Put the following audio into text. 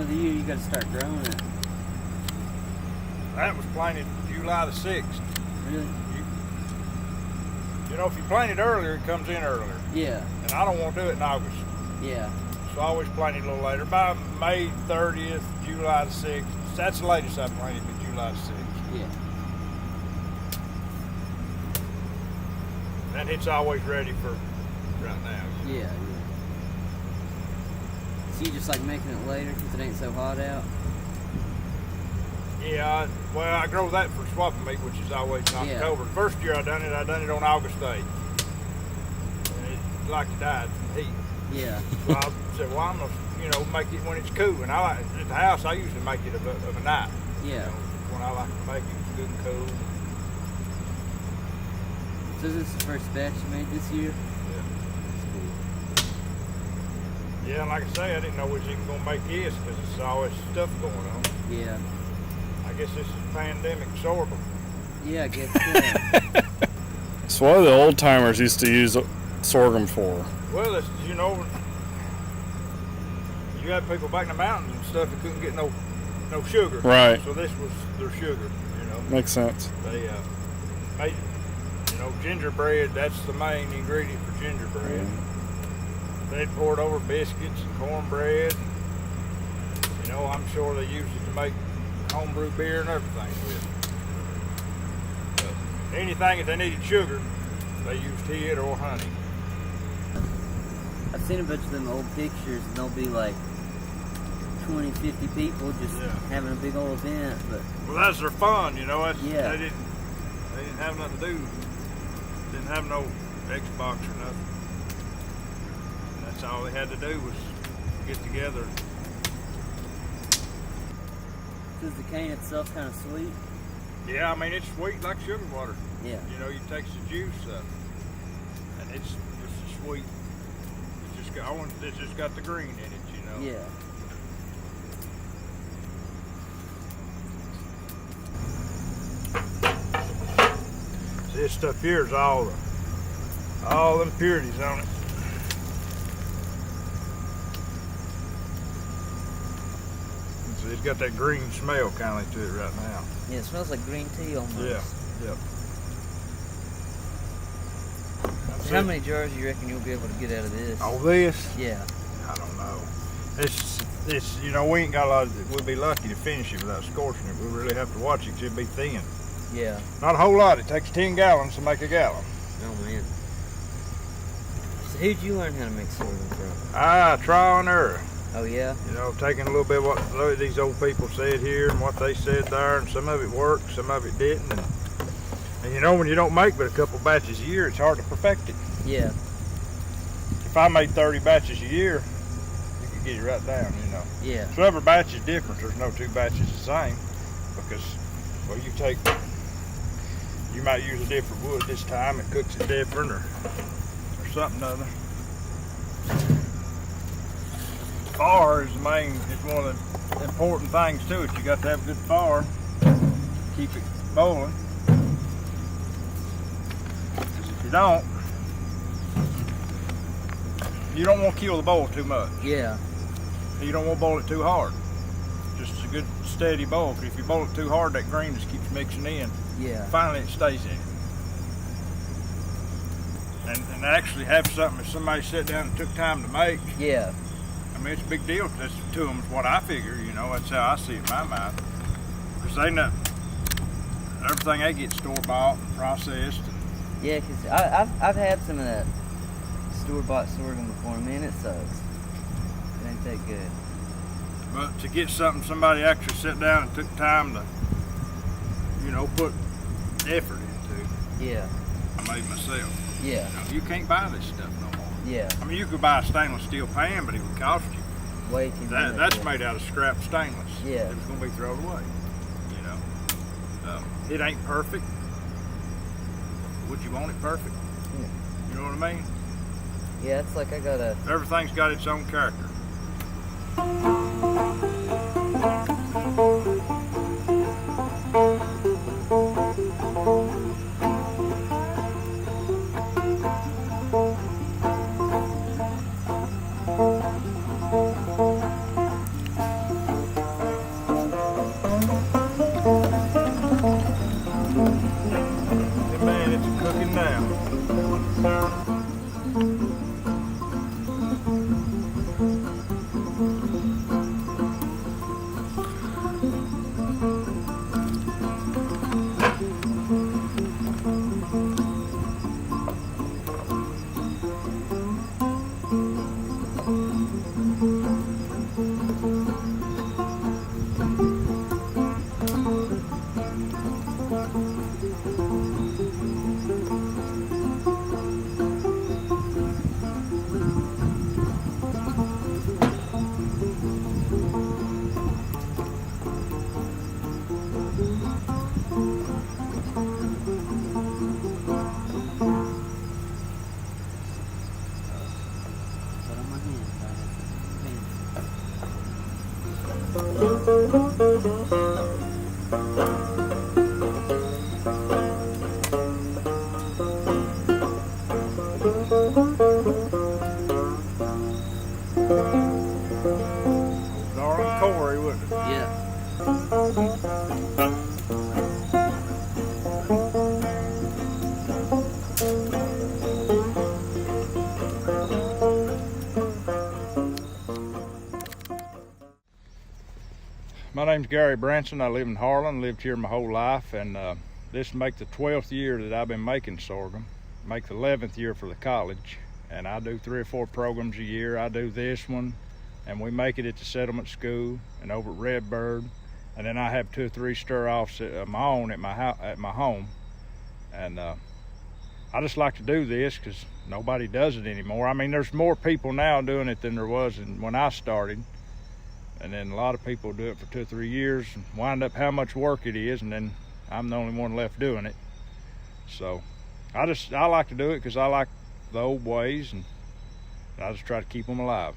of the year you got to start growing it? That was planted July the 6th. Really? You know, if you plant it earlier, it comes in earlier. Yeah. And I don't want to do it in August. Yeah. So I always plant it a little later. By May 30th, July the 6th. That's the latest I planted, but July the 6th. Yeah. And it's always ready for right now. Yeah, yeah. So you just like making it later because it ain't so hot out? Yeah, well, I grow that for swapping meat, which is always in October. The first year I done it on August 8th. And it like it died from heat. Yeah. So I said, well, I'm going to, make it when it's cool. And at the house, I usually make it of a night. Yeah. When I like to make it, it's good and cool. So is this the first batch you made this year? Yeah. That's cool. Yeah, and like I say, I didn't know we was even going to make this because there's always stuff going on. Yeah. I guess this is pandemic sorghum. Yeah, I guess so. It's what the old timers used to use sorghum for. Well, it's, you had people back in the mountains and stuff that couldn't get no sugar. Right. So this was their sugar, Makes sense. They made, gingerbread, that's the main ingredient for gingerbread. They'd pour it over biscuits and cornbread. I'm sure they used it to make homebrew beer and everything with. But anything that they needed sugar, they used it or honey. I've seen a bunch of them old pictures and they'll be like 20, 50 people just having a big old event. But well, that's their fun, That's, yeah. They didn't have nothing to do. Didn't have no Xbox or nothing. And that's all they had to do was get together. is the cane itself kind of sweet? Yeah, I mean, it's sweet like sugar water. Yeah. You takes the juice and it's just sweet. It's just got the green in it, Yeah. See, this stuff here is all them impurities on it. So it's got that green smell kind of to it right now. Yeah, it smells like green tea almost. Yeah, yeah. How many jars do you reckon you'll be able to get out of this? Oh, this? Yeah. I don't know. It's we ain't got a lot we'll be lucky to finish it without scorching it. We really have to watch it because it'll be thin. Yeah. Not a whole lot. It takes 10 gallons to make a gallon. Oh, man. So who'd you learn how to make sorghum from? Trial and error. Oh, yeah? Taking a little bit of what these old people said here and what they said there, and some of it worked, some of it didn't. And when you don't make but a couple batches a year, it's hard to perfect it. Yeah. If I made 30 batches a year, you could get it right down, Yeah. So every batch is different. There's no two batches the same because, well, you might use a different wood this time. It cooks it different or something other. Fire is one of the important things to it. You got to have a good fire. Keep it boiling. If you don't want to kill the boil too much. Yeah. You don't want to boil it too hard. Just a good steady boil. Because if you boil it too hard, that green just keeps mixing in. Yeah. Finally, it stays in it. And actually have something if somebody sat down and took time to make. Yeah. I mean, it's a big deal to them is what I figure, That's how I see it in my mind. Because everything they get store-bought and processed. Yeah, because I've had some of that store-bought sorghum before. Man, it sucks. It ain't that good. But to get something somebody actually sat down and took time to, put effort into. Yeah. I made myself. Yeah. You can't buy this stuff no more. Yeah. I mean, you could buy a stainless steel pan, but it would cost you. Way too much. That's made out of scrap stainless. Yeah. It was going to be thrown away. It ain't perfect. Would you want it perfect? Yeah. You know what I mean? Yeah, it's like I got a... Everything's got its own character. Darn Corey, wouldn't it? Yeah. My name's Gary Branson. I live in Harlan, lived here my whole life, and this will make the 12th year that I've been making sorghum, make the 11th year for the college, and I do 3 or 4 programs a year. I do this one, and we make it at the settlement school and over at Redbird, and then I have 2 or 3 stir-offs of my own at my home, and I just like to do this because nobody does it anymore. I mean, there's more people now doing it than there was when I started. And then a lot of people do it for 2 or 3 years and wind up how much work it is, and then I'm the only one left doing it. So I like to do it because I like the old ways, and I just try to keep them alive.